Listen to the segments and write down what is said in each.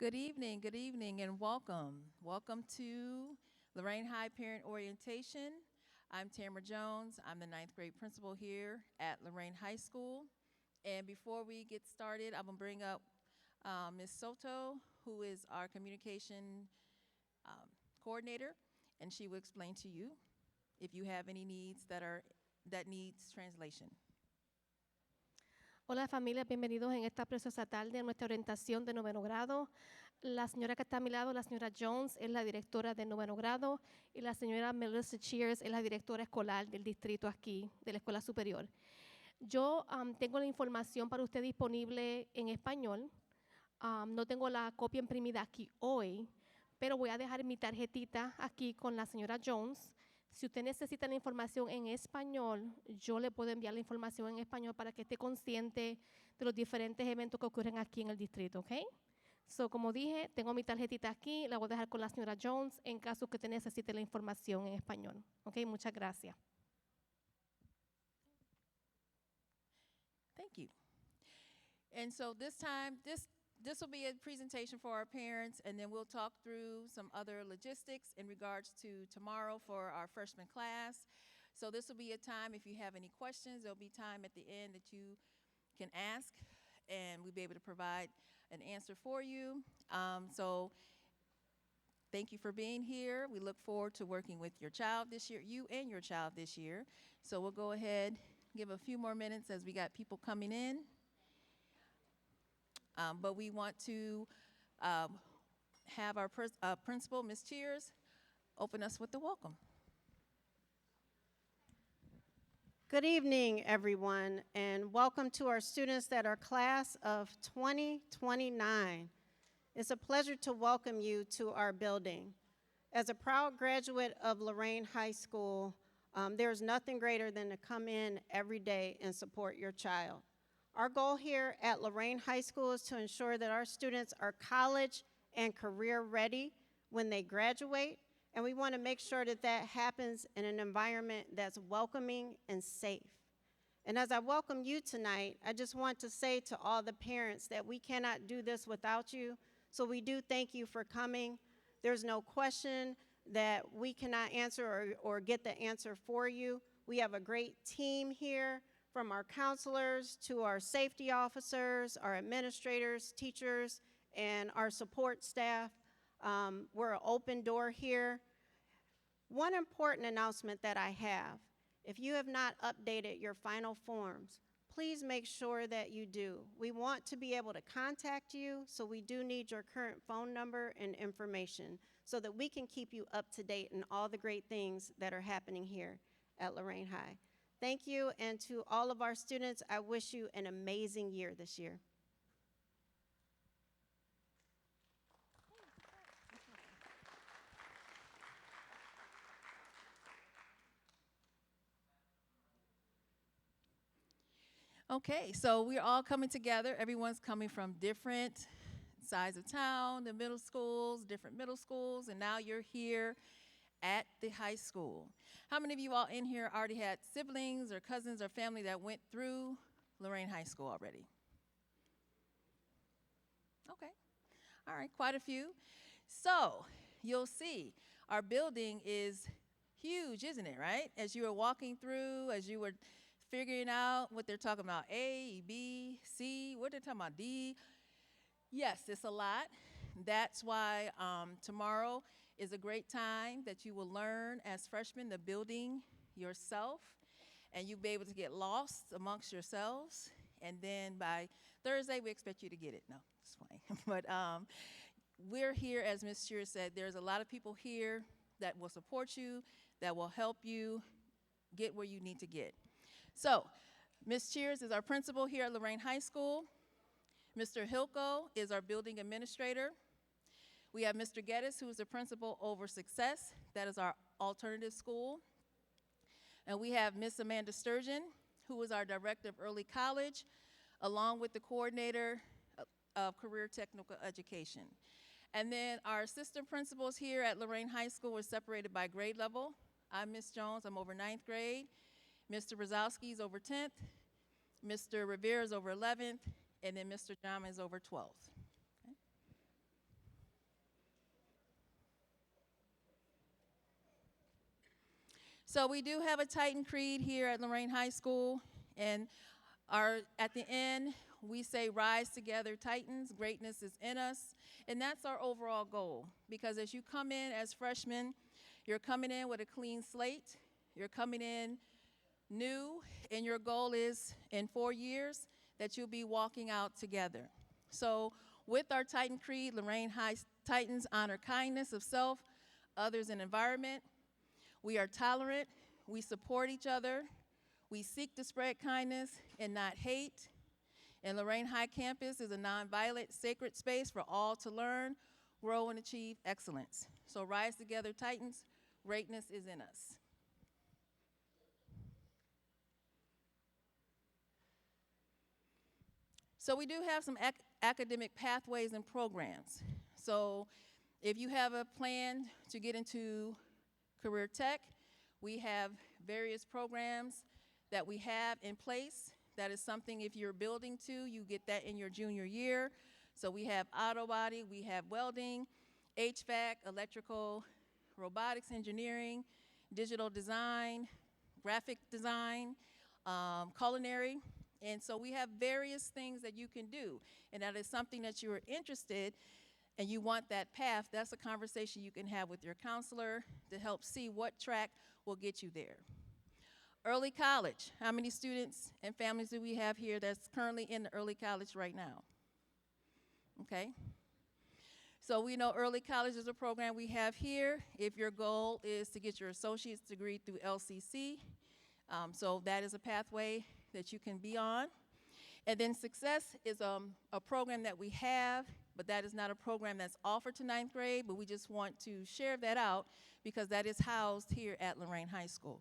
Good evening, and welcome. Welcome to Lorain High Parent Orientation. I'm Tamara Jones. I'm the ninth grade principal here at Lorain High School. And before we get started, I'm gonna bring up Ms. Soto, who is our communication um, coordinator, and she will explain to you if you have any needs that needs translation. Hola familia, bienvenidos en esta preciosa tarde a nuestra orientación de noveno grado. La señora que está a mi lado, la señora Jones, es la directora de noveno grado y la señora Melissa Cheers es la directora escolar del distrito aquí, de la escuela superior. Yo tengo la información para usted disponible en español. No tengo la copia imprimida aquí hoy, pero voy a dejar mi tarjetita aquí con la señora Jones. Si usted necesita la información en español, yo le puedo enviar la información en español para que esté consciente de los diferentes eventos que ocurren aquí en el distrito, ¿ok? So, como dije, tengo mi tarjetita aquí, la voy a dejar con la señora Jones en caso que usted necesite la información en español, ¿ok? Muchas gracias. Thank you. And so this time, this will be a presentation for our parents, and then we'll talk through some other logistics in regards to tomorrow for our freshman class. So this will be a time, if you have any questions, there'll be time at the end that you can ask, and we'll be able to provide an answer for you. So thank you for being here. We look forward to working with your child this year, you and your child this year. So we'll go ahead, give a few more minutes as we got people coming in. But we want to have our principal, Ms. Cheers, open us with the welcome. Good evening, everyone, and welcome to our students that are class of 2029. It's a pleasure to welcome you to our building. As a proud graduate of Lorain High School, there's nothing greater than to come in every day and support your child. Our goal here at Lorain High School is to ensure that our students are college and career ready when they graduate, and we want to make sure that that happens in an environment that's welcoming and safe. And as I welcome you tonight, I just want to say to all the parents that we cannot do this without you, so we do thank you for coming. There's no question that we cannot answer or get the answer for you. We have a great team here, from our counselors to our safety officers, our administrators, teachers, and our support staff. We're an open door here. One important announcement that I have, if you have not updated your final forms, please make sure that you do. We want to be able to contact you, so we do need your current phone number and information so that we can keep you up to date in all the great things that are happening here at Lorain High. Thank you, and to all of our students, I wish you an amazing year this year. Okay, so we're all coming together. Everyone's coming from different sides of town, the middle schools, different middle schools, and now you're here at the high school. How many of you all in here already had siblings or cousins or family that went through Lorain High School already? Okay, all right, quite a few. So you'll see our building is huge, isn't it, right? As you were walking through, as you were figuring out what they're talking about, A, B, C, what they're talking about, D. Yes, it's a lot. That's why tomorrow is a great time that you will learn as freshmen the building yourself, and you'll be able to get lost amongst yourselves. And then by Thursday, we expect you to get it. No, just playing. But we're here, as Ms. Shearer said, there's a lot of people here that will support you, that will help you get where you need to get. So Ms. Cheers is our principal here at Lorain High School. Mr. Hilko is our building administrator. We have Mr. Geddes, who is the principal over Success. That is our alternative school. And we have Miss Amanda Sturgeon, who is our director of early college, along with the coordinator of career technical education. And then our assistant principals here at Lorain High School were separated by grade level. I'm Miss Jones, I'm over 9th grade. Mr. Brzezowski is over 10th. Mr. Rivera is over 11th. And then Mr. Jama is over 12th. Okay. So we do have a Titan Creed here at Lorain High School, and at the end, we say, rise together, Titans, greatness is in us, and that's our overall goal, because as you come in as freshmen, you're coming in with a clean slate, you're coming in new, and your goal is, in 4 years, that you'll be walking out together. So with our Titan Creed, Lorain High Titans honor kindness of self, others, and environment. We are tolerant, we support each other, we seek to spread kindness and not hate. And Lorain High Campus is a nonviolent, sacred space for all to learn, grow, and achieve excellence. So rise together, Titans, greatness is in us. So we do have some academic pathways and programs. So if you have a plan to get into career tech, we have various programs that we have in place. That is something, if you're building to, you get that in your junior year. So we have auto body, we have welding, HVAC, electrical, robotics engineering, digital design, graphic design, culinary. And so we have various things that you can do. And that is something that you are interested and you want that path. That's a conversation you can have with your counselor to help see what track will get you there. Early college. How many students and families do we have here that's currently in the early college right now? Okay. So we know early college is a program we have here. If your goal is to get your associate's degree through LCC, so that is a pathway that you can be on. And then Success is a program that we have, but that is not a program that's offered to 9th grade, but we just want to share that out because that is housed here at Lorain High School.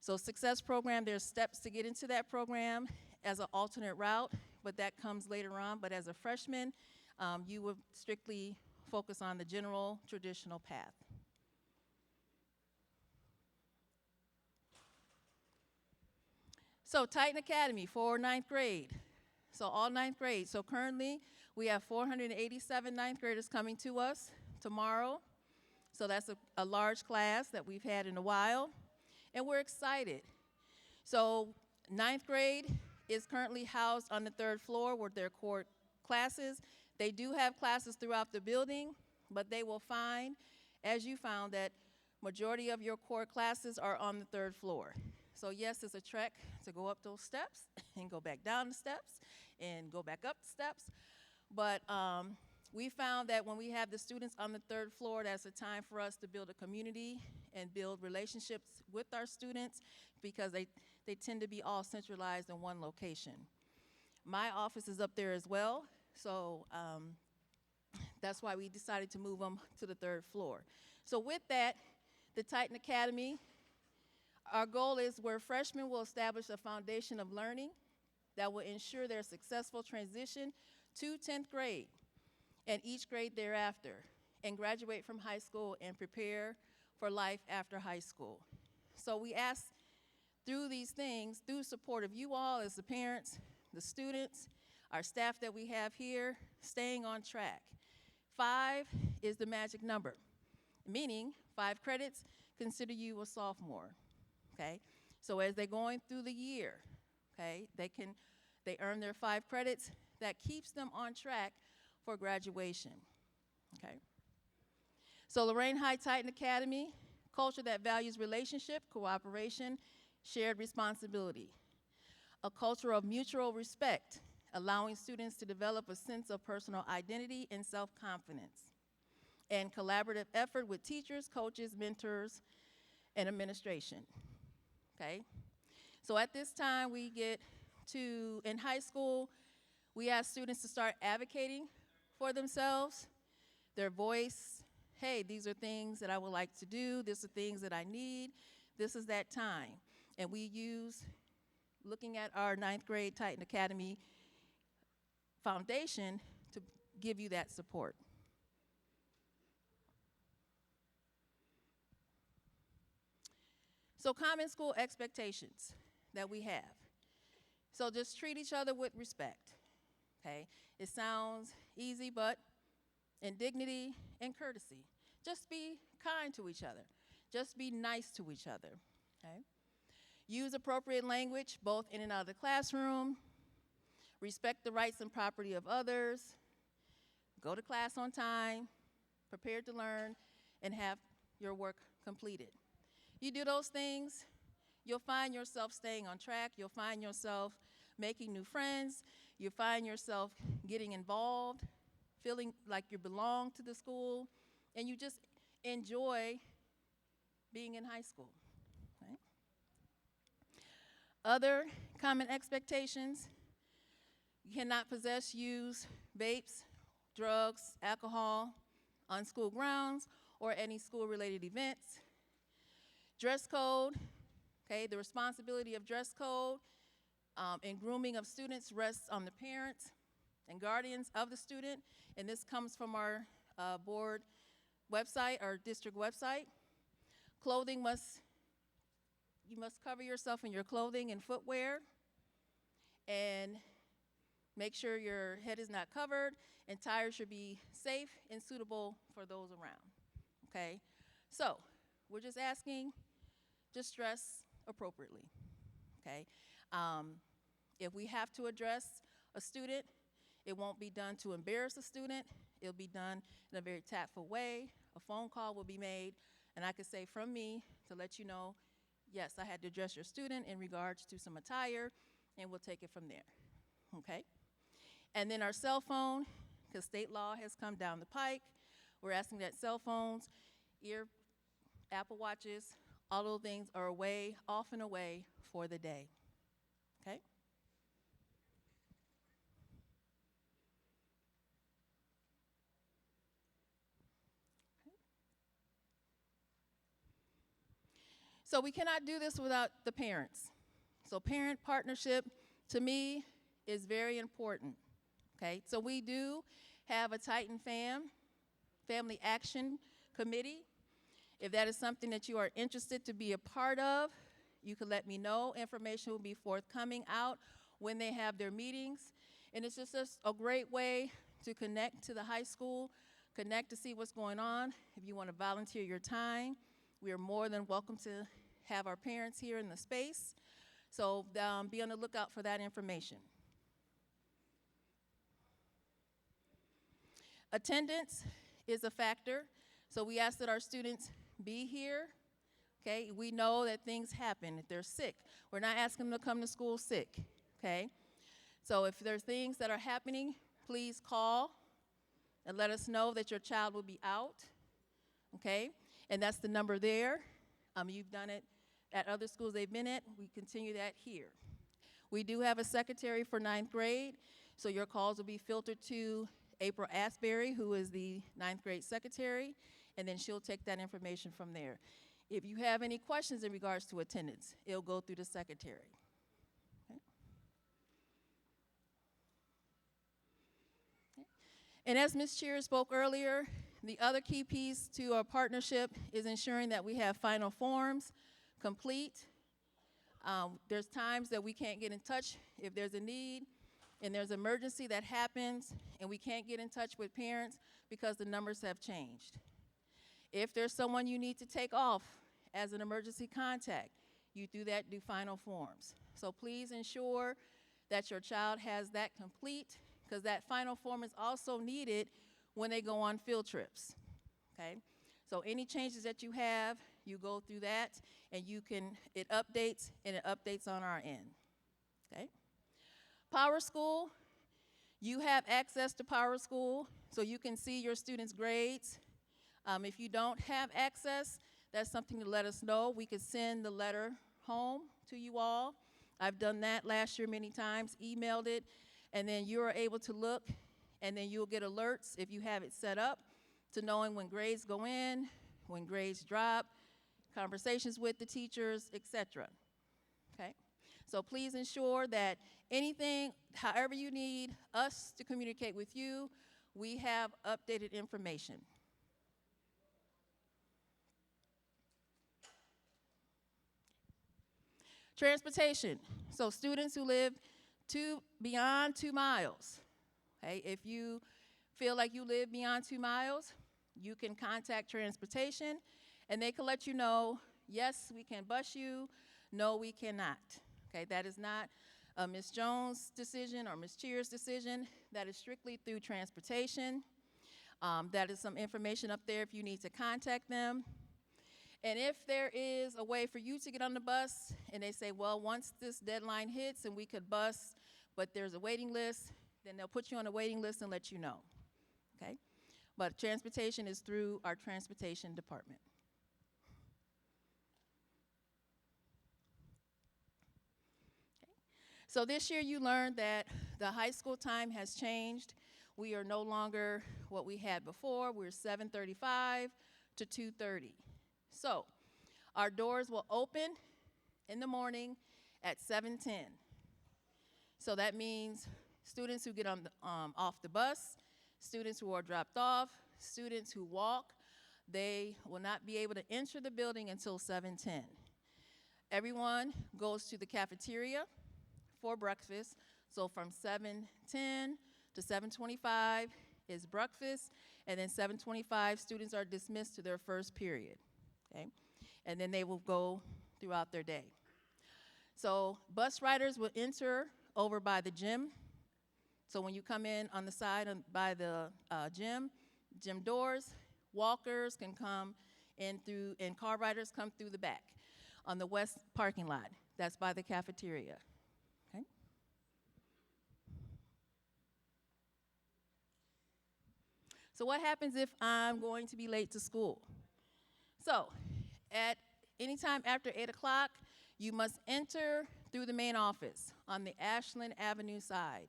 So Success program, there's steps to get into that program as an alternate route, but that comes later on. But as a freshman, you would strictly focus on the general traditional path. So Titan Academy for 9th grade. So all 9th grade. So currently we have 487 9th graders coming to us tomorrow. So that's a large class that we've had in a while. And we're excited. So 9th grade is currently housed on the 3rd floor with their core classes. They do have classes throughout the building, but they will find, as you found, that majority of your core classes are on the 3rd floor. So yes, it's a trek to go up those steps and go back down the steps and go back up the steps. But we found that when we have the students on the 3rd floor, that's a time for us to build a community and build relationships with our students because they tend to be all centralized in one location. My office is up there as well, so that's why we decided to move them to the 3rd floor. So with that, the Titan Academy, our goal is where freshmen will establish a foundation of learning that will ensure their successful transition to 10th grade and each grade thereafter, and graduate from high school and prepare for life after high school. So we ask through these things, through support of you all as the parents, the students, our staff that we have here, staying on track. 5 is the magic number, meaning 5 credits, consider you a sophomore. Okay, so as they're going through the year, okay, they earn their 5 credits. That keeps them on track for graduation. Okay. So Lorain High Titan Academy, culture that values relationship, cooperation, shared responsibility. A culture of mutual respect, allowing students to develop a sense of personal identity and self-confidence. And collaborative effort with teachers, coaches, mentors, and administration. Okay? So at this time, we get to, in high school, we ask students to start advocating for themselves, their voice. Hey, these are things that I would like to do. These are things that I need. This is that time. And we use, looking at our 9th grade Titan Academy foundation to give you that support. So common school expectations that we have. So just treat each other with respect, okay? It sounds easy, but in dignity and courtesy. Just be kind to each other. Just be nice to each other, Okay? Use appropriate language both in and out of the classroom. Respect the rights and property of others. Go to class on time, prepared to learn, and have your work completed. You do those things, you'll find yourself staying on track. You'll find yourself making new friends. You'll find yourself getting involved, feeling like you belong to the school, and you just enjoy being in high school. Right? Other common expectations: you cannot possess, use vapes, drugs, alcohol on school grounds or any school-related events. Dress code, okay, the responsibility of dress code and grooming of students rests on the parents and guardians of the student, and this comes from our board website, our district website. Clothing you must cover yourself in your clothing and footwear, and make sure your head is not covered, and tires should be safe and suitable for those around, okay? So, we're just asking, just dress appropriately, okay? If we have to address a student, it won't be done to embarrass a student. It'll be done in a very tactful way. A phone call will be made, and I could say from me to let you know, yes, I had to address your student in regards to some attire, and we'll take it from there, okay? And then our cell phone, because state law has come down the pike, we're asking that cell phones, Apple Watches, all those things are off and away for the day, okay? So we cannot do this without the parents. So parent partnership, to me, is very important, okay? So we do have a Titan Family Action Committee. If that is something that you are interested to be a part of, you can let me know. Information will be forthcoming out when they have their meetings. And it's just a great way to connect to the high school, connect to see what's going on. If you want to volunteer your time, we are more than welcome to have our parents here in the space. So be on the lookout for that information. Attendance is a factor, so we ask that our students be here, okay? We know that things happen if they're sick. We're not asking them to come to school sick, okay? So if there's things that are happening, please call and let us know that your child will be out, okay? And that's the number there. You've done it at other schools they've been at. We continue that here. We do have a secretary for 9th grade, so your calls will be filtered to April Asbury, who is the 9th grade secretary, and then she'll take that information from there. If you have any questions in regards to attendance, it'll go through the secretary. Okay. And as Ms. Cheer spoke earlier, the other key piece to our partnership is ensuring that we have final forms complete. There's times that we can't get in touch if there's a need and there's an emergency that happens and we can't get in touch with parents because the numbers have changed. If there's someone you need to take off as an emergency contact, you do final forms. So please ensure that your child has that complete, because that final form is also needed when they go on field trips, okay? So any changes that you have, you go through that, and it updates on our end, okay? Power School, you have access to Power School, so you can see your students' grades. If you don't have access, that's something to let us know. We could send the letter home to you all. I've done that last year many times, emailed it, and then you are able to look, and then you'll get alerts if you have it set up to knowing when grades go in, when grades drop, conversations with the teachers, etc. Okay? So please ensure that anything, however you need us to communicate with you, we have updated information. Transportation. So students who live beyond 2 miles, okay? If you feel like you live beyond 2 miles, you can contact transportation, and they can let you know yes, we can bus you. No, we cannot. Okay, that is not Ms. Jones' decision or Ms. Cheer's decision. That is strictly through transportation. That is some information up there if you need to contact them. And if there is a way for you to get on the bus and they say, well, once this deadline hits and we could bus, but there's a waiting list, then they'll put you on a waiting list and let you know, okay? But transportation is through our transportation department. Okay. So this year you learned that the high school time has changed. We are no longer what we had before. We're 7:35 to 2:30. So our doors will open in the morning at 7:10. So that means students who get on the, off the bus, students who are dropped off, students who walk, they will not be able to enter the building until 7:10. Everyone goes to the cafeteria for breakfast. So from 7:10 to 7:25 is breakfast, and then 7:25 students are dismissed to their first period, okay? And then they will go throughout their day. So bus riders will enter over by the gym. So when you come in on the side by the gym doors, walkers can come in through, and car riders come through the back on the west parking lot. That's by the cafeteria, okay? So what happens if I'm going to be late to school? So at any time after 8 o'clock, you must enter through the main office on the Ashland Avenue side.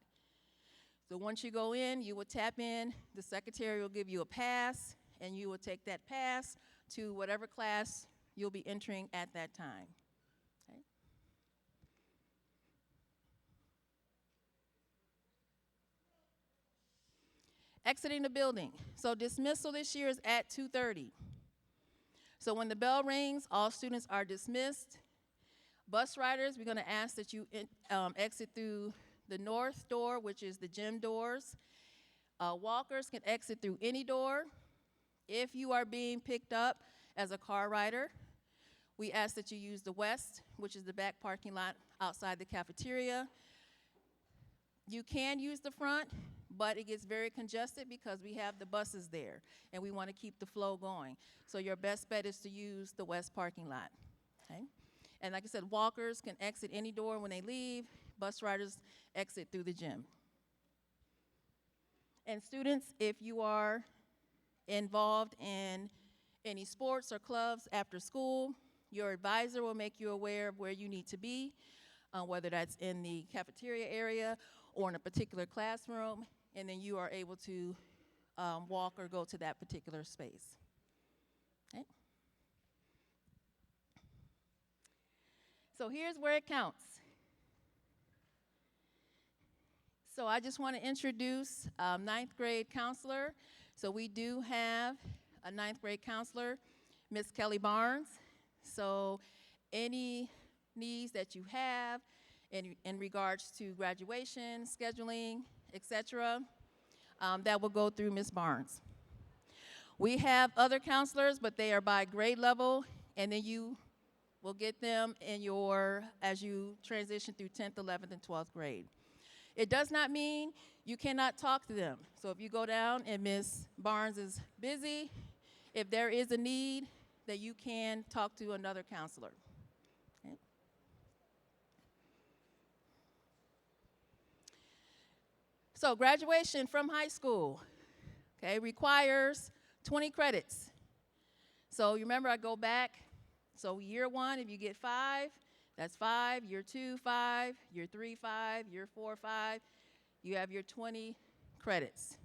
So once you go in, you will tap in, the secretary will give you a pass, and you will take that pass to whatever class you'll be entering at that time, okay? Exiting the building. So dismissal this year is at 2:30. So when the bell rings, all students are dismissed. Bus riders, we're going to ask that you exit through the north door, which is the gym doors. Walkers can exit through any door. If you are being picked up as a car rider, we ask that you use the west, which is the back parking lot outside the cafeteria. You can use the front, but it gets very congested because we have the buses there, and we want to keep the flow going. So your best bet is to use the west parking lot, okay? And like I said, walkers can exit any door when they leave. Bus riders exit through the gym. And students, if you are involved in any sports or clubs after school, your advisor will make you aware of where you need to be, whether that's in the cafeteria area or in a particular classroom, and then you are able to walk or go to that particular space. Okay? So here's where it counts. So I just want to introduce ninth grade counselor. So we do have a ninth grade counselor, Miss Kelly Barnes. So any needs that you have in regards to graduation, scheduling, etc., that will go through Ms. Barnes. We have other counselors, but they are by grade level, and then you will get them in as you transition through 10th, 11th, and 12th grade. It does not mean you cannot talk to them. So if you go down and Ms. Barnes is busy, if there is a need, that you can talk to another counselor. Okay. So graduation from high school, okay, requires 20 credits. So you remember I go back, so year one, if you get 5, that's 5, year 2, 5, year 3, 5, year 4, 5, you have your 20 credits.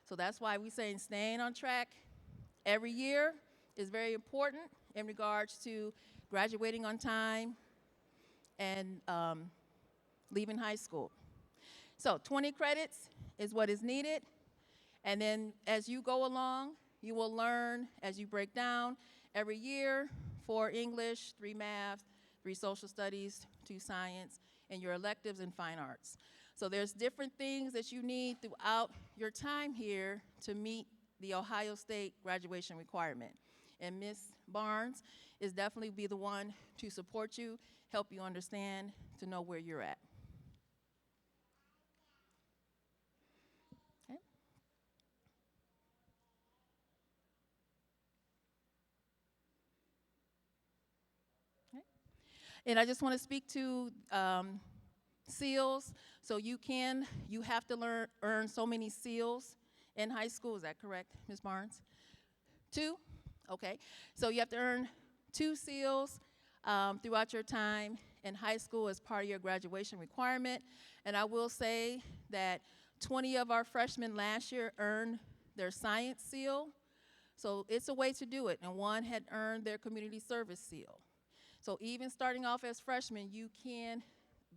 So that's why we say staying on track every year is very important in regards to graduating on time and leaving high school. So 20 credits is what is needed, and then as you go along, you will learn as you break down every year 4 English, 3 math, 3 social studies, 2 science, and your electives in fine arts. So there's different things that you need throughout your time here to meet the Ohio State graduation requirement. And Miss Barnes is definitely be the one to support you, help you understand, to know where you're at. Okay. Okay. And I just want to speak to seals. So you have to earn so many seals in high school. Is that correct, Ms. Barnes? 2? Okay. So you have to earn 2 seals throughout your time in high school as part of your graduation requirement. And I will say that 20 of our freshmen last year earned their science seal. So it's a way to do it. And 1 had earned their community service seal. So even starting off as freshmen, you can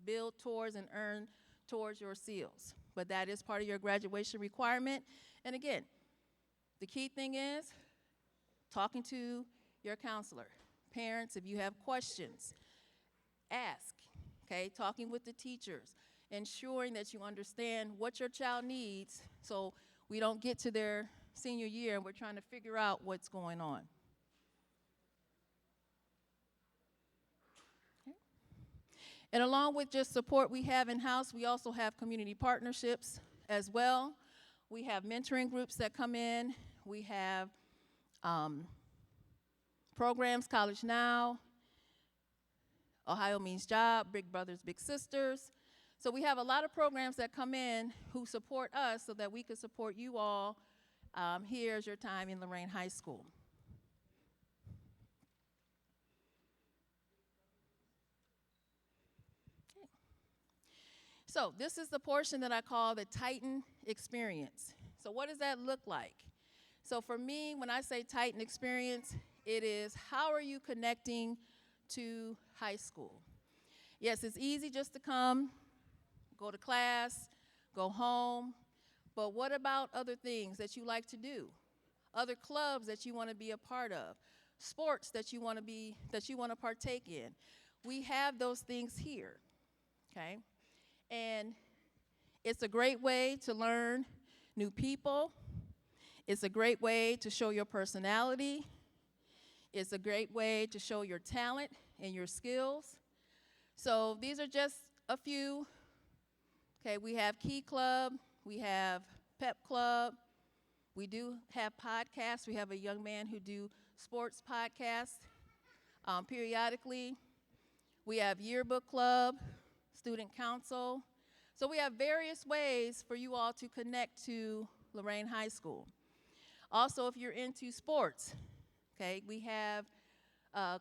build towards and earn towards your seals. But that is part of your graduation requirement. And again, the key thing is talking to your counselor. Parents, if you have questions, ask, okay? Talking with the teachers, ensuring that you understand what your child needs so we don't get to their senior year and we're trying to figure out what's going on. Okay. And along with just support we have in-house, we also have community partnerships as well. We have mentoring groups that come in. We have programs, College Now, Ohio Means Job, Big Brothers, Big Sisters. So we have a lot of programs that come in who support us so that we can support you all here as your time in Lorain High School. Okay. So this is the portion that I call the Titan experience. So what does that look like? So for me, when I say Titan experience, it is how are you connecting to high school? Yes, it's easy just to come, go to class, go home, but what about other things that you like to do? Other clubs that you want to be a part of, sports that you want to partake in. We have those things here, okay? And it's a great way to learn new people. It's a great way to show your personality. It's a great way to show your talent and your skills. So these are just a few. Okay, we have Key Club, we have Pep Club, we do have podcasts. We have a young man who do sports podcasts periodically. We have Yearbook Club, Student Council. So we have various ways for you all to connect to Lorain High School. Also, if you're into sports, okay, we have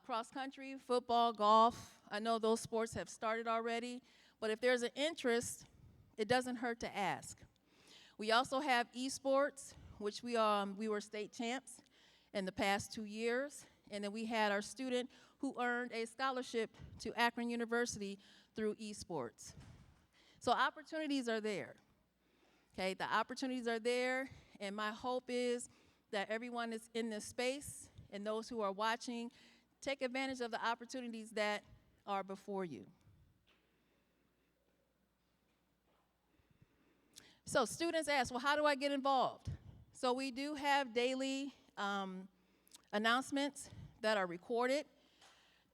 cross country, football, golf. I know those sports have started already, but if there's an interest, it doesn't hurt to ask. We also have esports, which we were state champs in the past 2 years, and then we had our student who earned a scholarship to Akron University through esports. So opportunities are there, okay? The opportunities are there, and my hope is that everyone is in this space and those who are watching take advantage of the opportunities that are before you. So students ask, well, how do I get involved? So we do have daily announcements that are recorded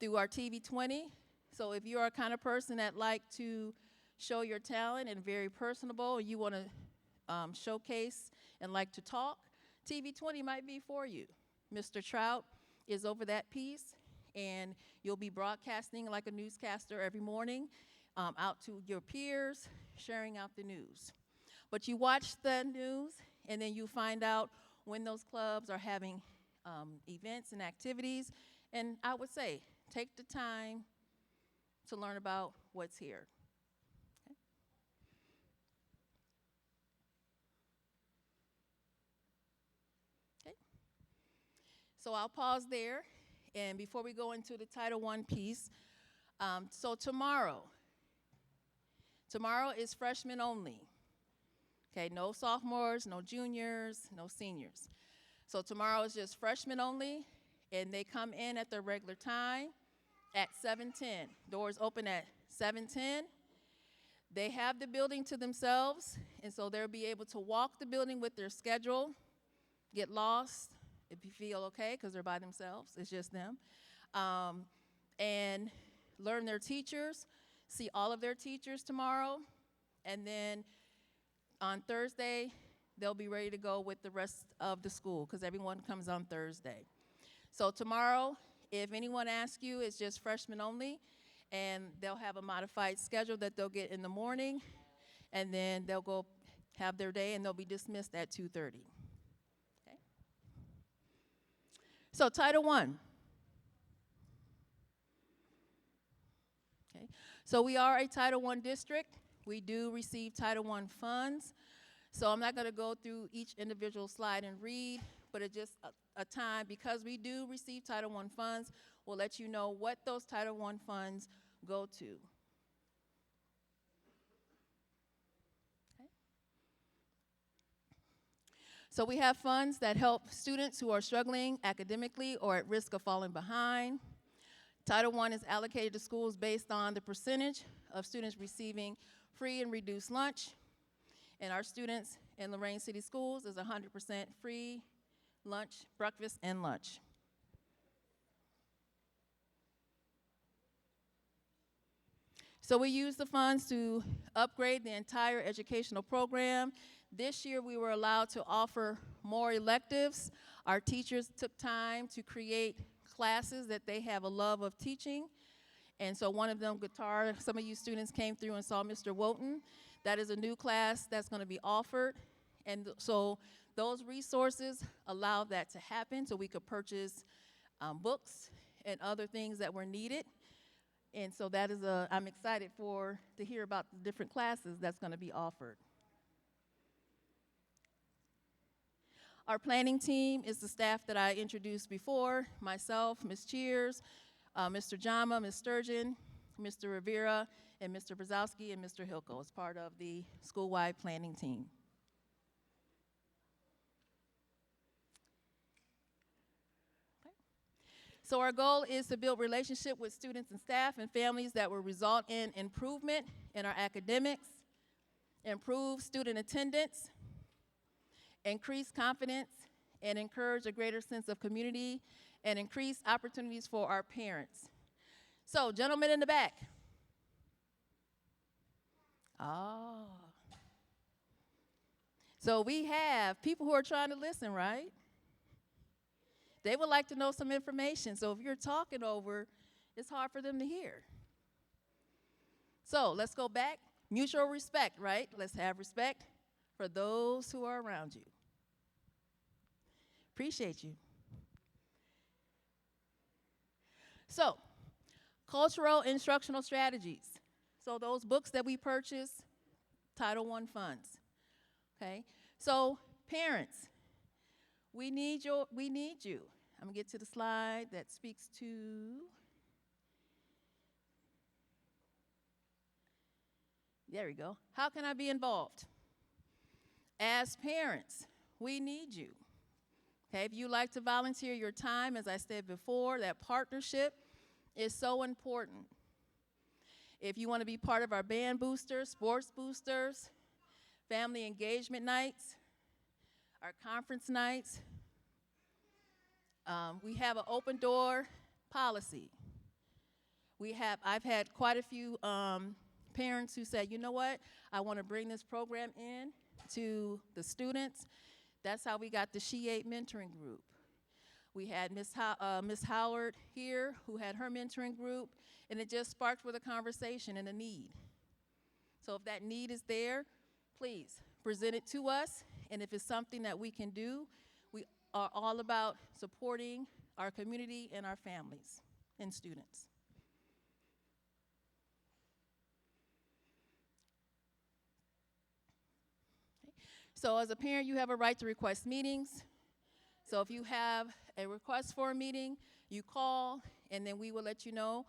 through our TV 20. So if you are a kind of person that like to show your talent and very personable, and you want to showcase and like to talk, TV 20 might be for you. Mr. Trout is over that piece, and you'll be broadcasting like a newscaster every morning out to your peers, sharing out the news. But you watch the news, and then you find out when those clubs are having events and activities. And I would say, take the time to learn about what's here. Okay. Okay. So I'll pause there. And before we go into the Title I piece, so tomorrow is freshmen only. Okay, no sophomores, no juniors, no seniors. So tomorrow is just freshmen only, and they come in at their regular time at 7:10. Doors open at 7:10. They have the building to themselves, and so they'll be able to walk the building with their schedule, get lost. if you feel okay, because they're by themselves, it's just them. And learn their teachers, see all of their teachers tomorrow, and then on Thursday, they'll be ready to go with the rest of the school, because everyone comes on Thursday. So tomorrow, if anyone asks you, it's just freshmen only, and they'll have a modified schedule that they'll get in the morning, and then they'll go have their day, and they'll be dismissed at 2:30. Okay? So Title I. Okay. So we are a Title I district. We do receive Title I funds. So I'm not going to go through each individual slide and read, but it's just a time, because we do receive Title I funds, we'll let you know what those Title I funds go to. Okay. So we have funds that help students who are struggling academically or at risk of falling behind. Title I is allocated to schools based on the percentage of students receiving free and reduced lunch. And our students in Lorain City Schools is 100% free lunch, breakfast, and lunch. So we use the funds to upgrade the entire educational program. This year we were allowed to offer more electives. Our teachers took time to create classes that they have a love of teaching. And so one of them, guitar, some of you students came through and saw Mr. Wotton. That is a new class that's going to be offered. And so those resources allow that to happen, so we could purchase books and other things that were needed. And so that is I'm excited to hear about the different classes that's going to be offered. Our planning team is the staff that I introduced before, myself, Ms. Cheers, Mr. Jama, Ms. Sturgeon, Mr. Rivera, and Mr. Brzezowski and Mr. Hilko as part of the school-wide planning team. Okay. So our goal is to build relationship with students and staff and families that will result in improvement in our academics, improve student attendance, increase confidence, and encourage a greater sense of community, and increase opportunities for our parents. So, gentlemen in the back. Oh. So we have people who are trying to listen, right? They would like to know some information. So if you're talking over, it's hard for them to hear. So let's go back. Mutual respect, right? Let's have respect for those who are around you. Appreciate you. So, cultural instructional strategies. So those books that we purchase, Title I funds. Okay? So, parents, we need you. I'm gonna get to the slide that speaks to. There we go. How can I be involved? As parents, we need you. Okay, if you like to volunteer your time, as I said before, that partnership is so important. If you want to be part of our band boosters, sports boosters, family engagement nights, our conference nights, we have an open door policy. I've had quite a few parents who said, you know what, I want to bring this program in to the students. That's how we got the She 8 mentoring group. We had Miss Howard here who had her mentoring group, and it just sparked with a conversation and a need. So if that need is there, please present it to us, and if it's something that we can do, we are all about supporting our community and our families and students. So as a parent, you have a right to request meetings. So if you have a request for a meeting, you call, and then we will let you know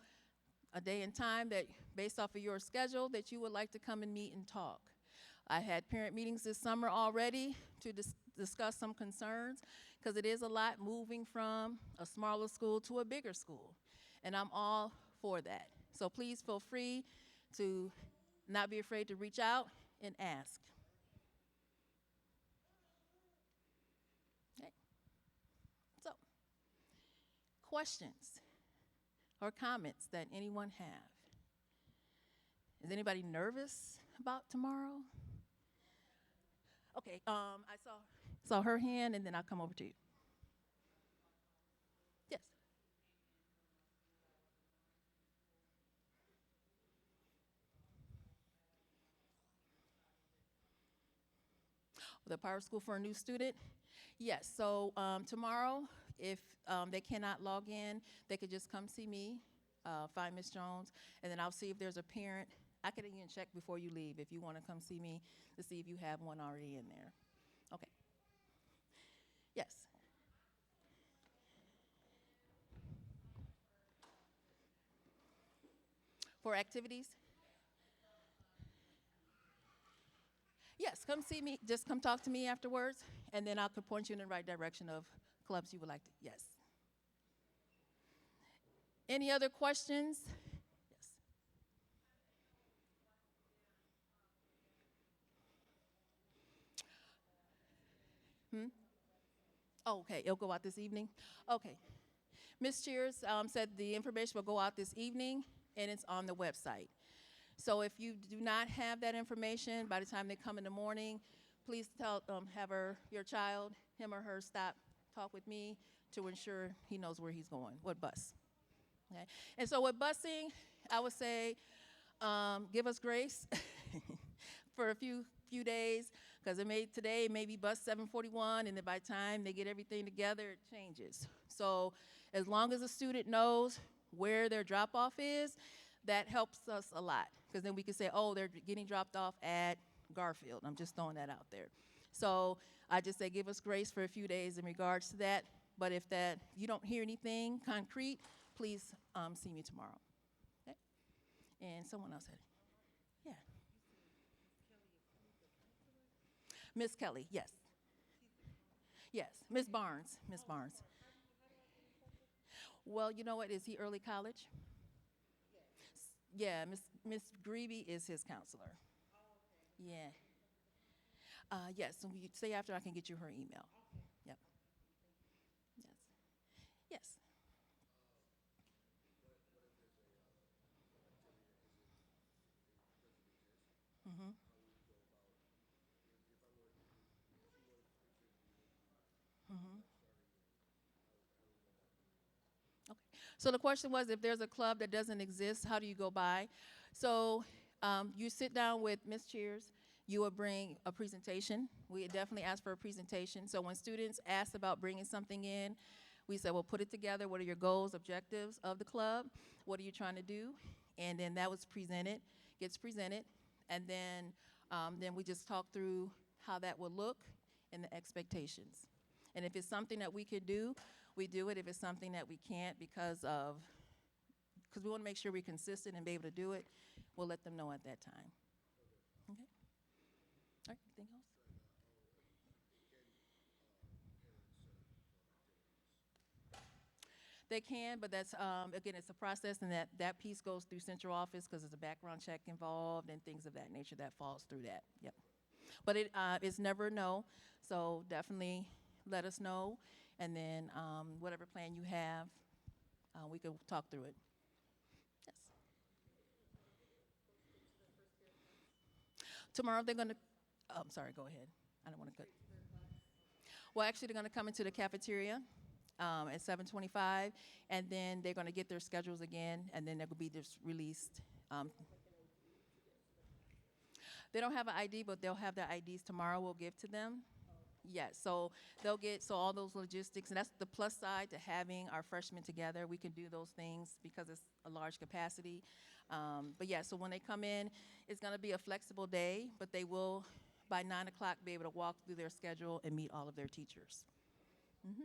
a day and time that, based off of your schedule, that you would like to come and meet and talk. I had parent meetings this summer already to discuss some concerns, because it is a lot moving from a smaller school to a bigger school, and I'm all for that. So please feel free to not be afraid to reach out and ask. questions or comments that anyone have? Is anybody nervous about tomorrow? Okay, I saw her hand, and then I'll come over to you. Yes. The Power School for a new student? Yes, so tomorrow, if they cannot log in, they could just come see me, find Miss Jones, and then I'll see if there's a parent. I could even check before you leave if you want to come see me to see if you have one already in there. Okay. Yes. For activities? Yes, come see me. Just come talk to me afterwards, and then I could point you in the right direction of clubs you would like to. Yes. Any other questions? Yes. Hmm? Oh, okay, it'll go out this evening? Okay. Ms. Cheers said the information will go out this evening, and it's on the website. So if you do not have that information, by the time they come in the morning, please have your child, him or her, stop, talk with me to ensure he knows where he's going, what bus. Okay? And so with busing, I would say give us grace for a few days, because today it may be bus 741, and then by the time they get everything together, it changes. So as long as a student knows where their drop-off is, that helps us a lot, because then we can say, oh, they're getting dropped off at Garfield. I'm just throwing that out there. So I just say give us grace for a few days in regards to that, but if you don't hear anything concrete, please see me tomorrow. Okay? And someone else had it. Yeah. Miss Kelly, yes. Yes, Miss Barnes, Miss Barnes. Well, you know what, is he early college? Yeah, Miss Greeby is his counselor. Yeah. Yes, so you say after I can get you her email. Yep. Yes. Yes. Mm-hmm. Mm-hmm. Okay. So the question was, if there's a club that doesn't exist, how do you go by? So you sit down with Miss Cheers. You will bring a presentation. We definitely ask for a presentation. So when students ask about bringing something in, we say, well, put it together. What are your goals, objectives of the club? What are you trying to do? And then that was presented, gets presented. And then we just talk through how that will look and the expectations. And if it's something that we could do, we do it. If it's something that we can't because we want to make sure we're consistent and be able to do it, we'll let them know at that time. Okay? All right, anything else? They can, but that's, again, it's a process, and that piece goes through central office because there's a background check involved and things of that nature that falls through that. Yep. But it's never no, so definitely let us know, and then whatever plan you have, we could talk through it. Yes. Tomorrow they're going to, oh, I'm sorry, go ahead. I don't want to cut. Well, actually, they're going to come into the cafeteria at 7:25, and then they're going to get their schedules again, and then they'll be just released. They don't have an ID, but they'll have their IDs tomorrow. We'll give to them. Yes, so they'll get all those logistics, and that's the plus side to having our freshmen together. We can do those things because it's a large capacity. But yeah, so when they come in, it's going to be a flexible day, but they will, by 9 o'clock, be able to walk through their schedule and meet all of their teachers. Mm-hmm.